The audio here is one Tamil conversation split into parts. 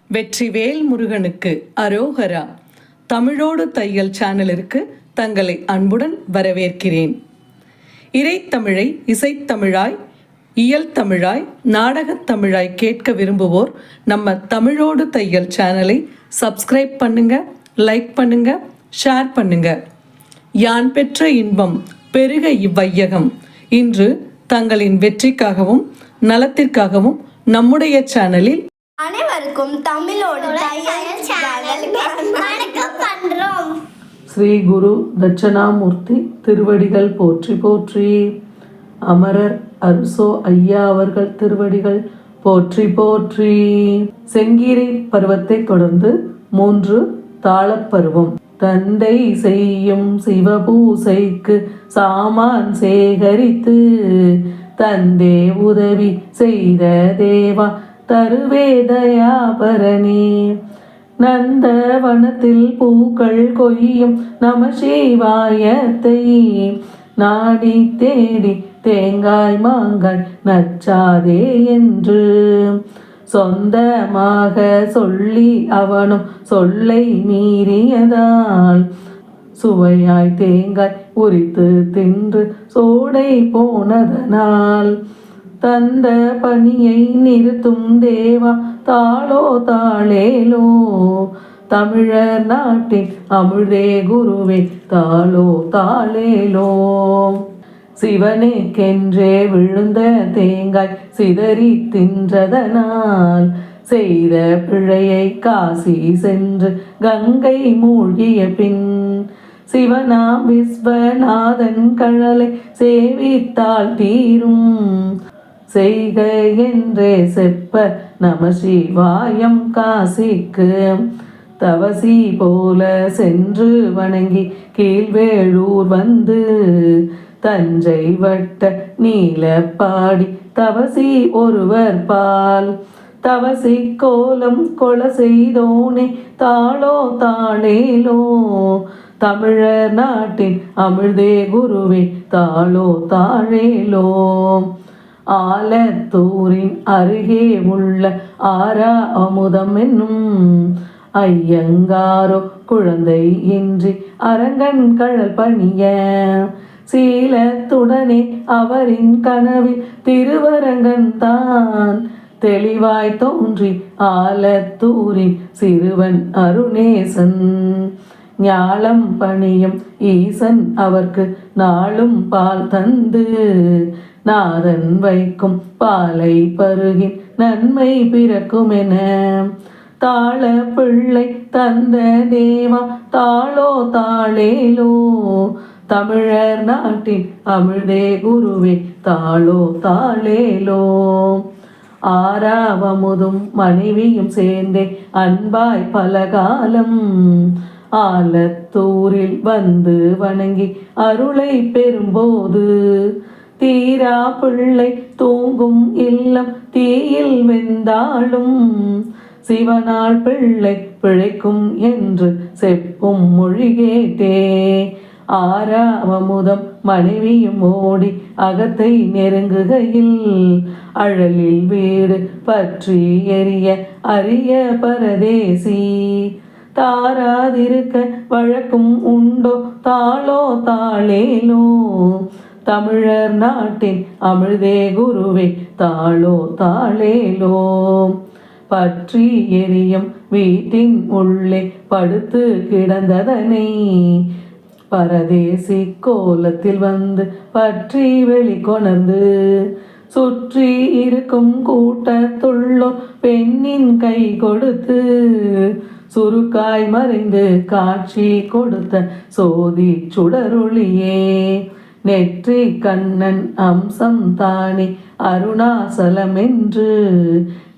வெற்றிவேல் முருகனுக்கு அரோகரா. தமிழோடு தையல் சேனலிற்கு தங்களை அன்புடன் வரவேற்கிறேன். இறைத்தமிழை இசைத்தமிழாய், இயல் தமிழாய், நாடகத் தமிழாய் கேட்க விரும்புவோர் நம்ம தமிழோடு தையல் சேனலை சப்ஸ்கிரைப் பண்ணுங்க, லைக் பண்ணுங்க, ஷேர் பண்ணுங்க. யான் பெற்ற இன்பம் பெருக இவ்வையகம். இன்று தங்களின் வெற்றிக்காகவும் நலத்திற்காகவும் நம்முடைய சேனலில் அனைவருக்கும் தமிழோடு தையல் சேனலுக்கு வணக்கம் பண்றோம். ஸ்ரீ குரு தட்சணாமூர்த்தி திருவடிகள் போற்றி போற்றி. அமரர் அரசோ ஐயா அவர்கள் திருவடிகள் போற்றி போற்றி. செங்கீரை பருவத்தை தொடர்ந்து 3 தாளப்பருவம். தந்தை செய்யும் சிவபூசைக்கு சாமான் சேகரித்து தந்தே உதவி செய்த தேவா தருவேதயாபரணி. நந்தவனத்தில் பூக்கள் கொய்யும் நம சிவாயத்தை நாடி தேடி தேங்காய் மாங்காய் நச்சாதே என்று சொந்தமாக சொல்லி அவனும் சொல்லை மீறியதால் சுவையாய் தேங்காய் உரித்து தின்று சோடை போனதனால் தந்த பணியை நிறுத்தும் தேவா தாளோ தாளேலோ. தமிழர் நாட்டின் அமிழ்தே குருவே தாளோ தாளேலோ. சிவனுக்கென்றே விழுந்த தேங்காய் சிதறி தின்றதனால் செய்த பிழையை காசி சென்று கங்கை மூழ்கிய பின் சிவனாம் விஸ்வநாதன் கழலை சேவித்தால் தீரும் செய்க என்றே செப்ப நம சிவாயம் காசிக்கு தவசி போல சென்று வணங்கி கீழ்வேளூர் வந்து தஞ்சை வட்ட நீலப்பாடி தவசி ஒருவர் பால் தவசி கோலம் கொல செய்தோனே தாளோ தாளேலோ. தமிழர் நாட்டின் அமிழ்தே குருவே தாளோ தாளேலோ. ஆலத்தூரின் அருகே உள்ள ஆரா அமுதம் என்னும் ஐயங்காரோ குழந்தை இன்றி அரங்கன் கழல் பணிய சீலத்துடனே அவரின் கனவில் திருவரங்கன் தான் தெளிவாய் தோன்றி ஆலத்தூரின் சிறுவன் அருணேசன் ஞாலம் பணியும் ஈசன் அவர்க்கு நாளும் பால் தந்து நாதன் வைக்கும் பாலை பருகின் நன்மை பிறக்குமென தாள பிள்ளை தந்த தேவா தாளோ தாளேலோ. தமிழர் நாட்டின் அமிழ்தே குருவே தாளோ தாளேலோ. ஆறாவமுதும் மனைவியும் சேர்ந்தே அன்பாய் பலகாலம் ஆலத்தூரில் வந்து வணங்கி அருளை பெறும்போது தீரா பிள்ளை தூங்கும் இல்லம் தீயில் வெந்தாலும் சிவனால் பிள்ளை பிழைக்கும் என்று செப்பும் மொழி கேட்டே ஆறாவமுதம் மனைவியும் ஓடி அகத்தை நெருங்குகையில் அழலில் வீடு பற்றி எரிய அரிய பரதேசி தாராதிருக்க வழக்கும் உண்டோ தாளோ தாளேலோ. தமிழர் நாட்டின் அமிழ்தே குருவே தாளோ தாளேலோ. பற்றி எரியும் வீட்டின் உள்ளே படுத்து கிடந்ததனை பரதேசி கோலத்தில் வந்து பற்றி வெளிக்கொணர்ந்து சுற்றி இருக்கும் கூட்டத்துள்ளோ பெண்ணின் கை கொடுத்து சுருக்காய் மறைந்து காட்சி கொடுத்த சோதி சுடரொளியே நெற்றி கண்ணன் அம்சம் தானே அருணாசலம் என்று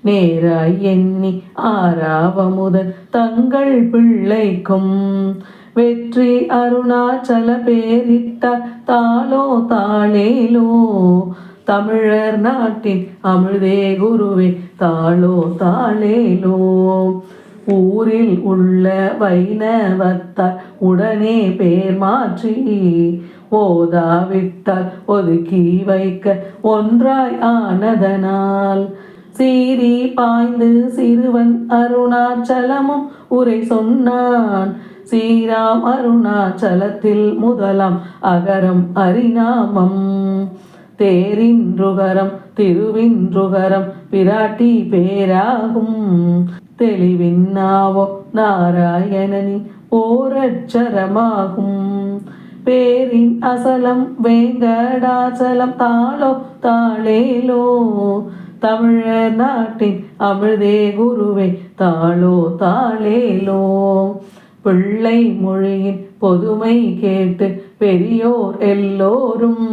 நேராய் எண்ணி ஆறாவமுதன் தங்கள் பிள்ளைக்கும் வெற்றி அருணாச்சல பேரிட்டார் தாளோ தாளேலோ. தமிழர் நாட்டின் அமிழ்தே குருவே தாளோ தாளேலோ. ஊரில் உள்ள வைணவத்தார் உடனே பேர் மாற்றி ஓதாவிட்டால் ஒதுக்கி வைக்க ஒன்றாய் ஆனதனால் சீறி பாய்ந்து சிறுவன் அருணாச்சலமும் உரை சொன்னான். சீராம் அருணாச்சலத்தில் முதலாம் அகரம் அரிநாமம். தேரின்றுகரம் திருவின்றுகரம் பிராட்டி பேராகும். தெளிவின்னாவோ நாராயணனின் ஓரட்சரமாகும். பேரின் அசலம் வேங்கடாச்சலம் தாளோ தாளேலோ. தமிழர் நாட்டின் அமிழ்தே குருவே தாளோ தாளேலோ. பிள்ளை மொழியின் பொதுமை கேட்டு பெரியோர் எல்லோரும்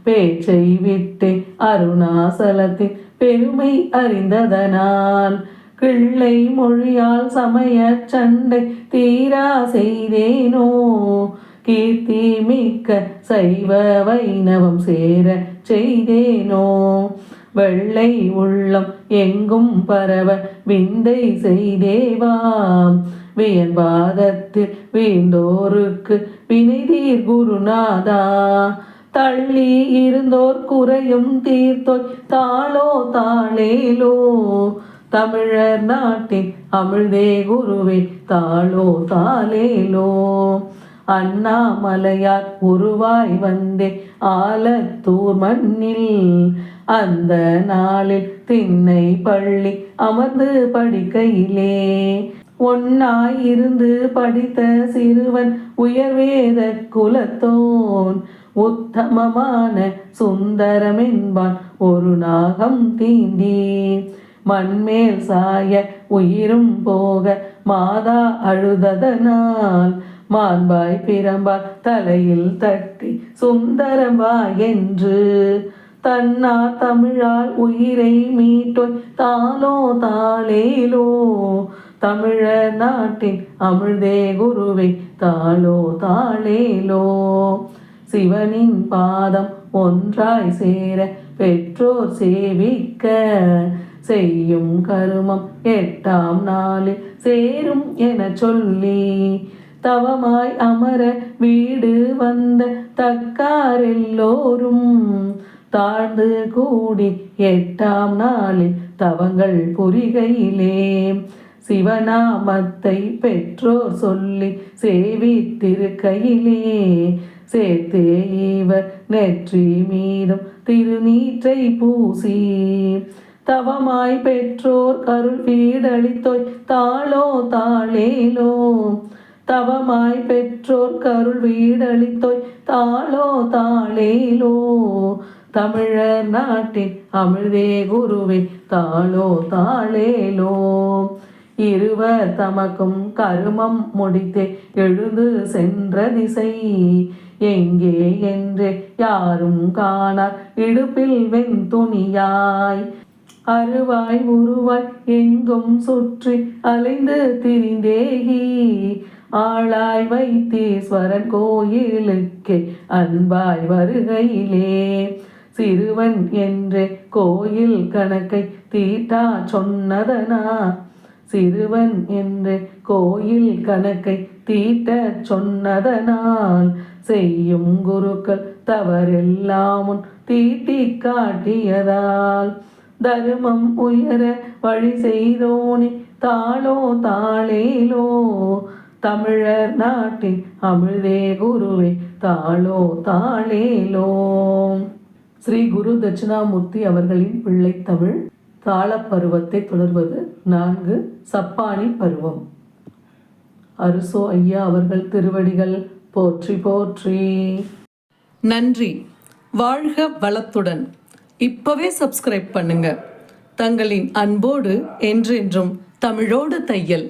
பேச்சை விட்டு அருணாசலத்தின் பெருமை அறிந்ததனால் கிள்ளை மொழியால் சமய சண்டை தீரா செய்தேனோ. கீர்த்தி மிக்க சைவ வைணவம் சேர செய்தேனோ. வெள்ளை உள்ளம் எங்கும் பரவ விந்தை செய்தேவாம். வியன்பாதத்தில் வீண்டோருக்கு வினைதீர் குருநாதா. தள்ளி இருந்தோர் குறையும் தீர்த்தோய் தாளோ தாளேலோ. தமிழர் நாட்டின் அமிழ்தே குருவே தாளோ தாளேலோ. அண்ணாமலையார் உருவாய் வந்தே ஆலத்தூர் மண்ணில். அந்த நாளில் திண்ணை பள்ளி அமர்ந்து படிக்கையிலே ஒன்னாயிருந்து படித்த சிறுவன் உயர்வேத குலத்தோன். உத்தமமான சுந்தரம் என்பான் ஒரு நாகம் தீண்டி. மண்மேல் சாய உயிரும் போக மாதா அழுததனால் மாண்பாய் பிரம்பால் தலையில் தட்டி சுந்தரம் வா என்று தன்னா தமிழால் உயிரை மீட்டோய் தாளோ தாளேலோ. தமிழர் நாட்டின் அமிழ்தே குருவே தாளோ தாளேலோ. சிவனின் பாதம் ஒன்றாய் சேர பெற்றோர் சேவிக்க செய்யும் கருமம் 8ஆம் நாளில் சேரும் என சொல்லி தவமாய் அமர வீடு வந்த தக்கார் எல்லோரும் தாழ்ந்து கூடி 8ஆம் நாளில் தவங்கள் புரிகையிலே சிவநாமத்தை பெற்றோர் சொல்லி சேவித்திருக்கையிலே சேர்த்தே இவர் நெற்றி மீதும் திருநீற்றை பூசி தவமாய் பெற்றோர் கருள் வீடளித்தோய் தாளோ தாளேலோ. தவமாய் பெற்றோர் கருள் வீடளித்தோய் தாளோ தாளேலோ. தமிழர் நாட்டின் அமிழ்தே குருவே தாளோ தாளேலோ. இருவர் தமக்கும் கருமம் முடித்தே எழுந்து சென்ற திசை எங்கே என்றே யாரும் காணார் இடுப்பில் வெண்துணியாய் அருவாய் உருவாய் எங்கும் சுற்றி அலைந்து திரிந்தேகி ஆளாய் வைத்தீஸ்வரன் கோயிலுக்கே அன்பாய் வருகையிலே சிறுவன் என்றே கோயில் கணக்கை தீட்டா சொன்னதனா. சிறுவன் என்றே கோயில் கணக்கை தீட்ட சொன்னதனால் செய்யும் குருக்கள் தவறெல்லாமும் தீட்டி காட்டியதால் தர்மம் உயர வழி செய்தோனே தாளோ தாளேலோ. தமிழர் நாட்டின் அமிழ்தே குருவே தாளோ தாளேலோ. ஸ்ரீ குரு தட்சிணாமூர்த்தி அவர்களின் பிள்ளை தமிழ் தாளப்பருவத்தை தொடர்வது 4 சப்பானி பருவம். அருசோ ஐயா அவர்கள் திருவடிகள் போற்றி போற்றி. நன்றி. வாழ்க வளத்துடன். இப்பவே சப்ஸ்கிரைப் பண்ணுங்க. தங்களின் அன்போடு என்றென்றும் தமிழோடு தையல்.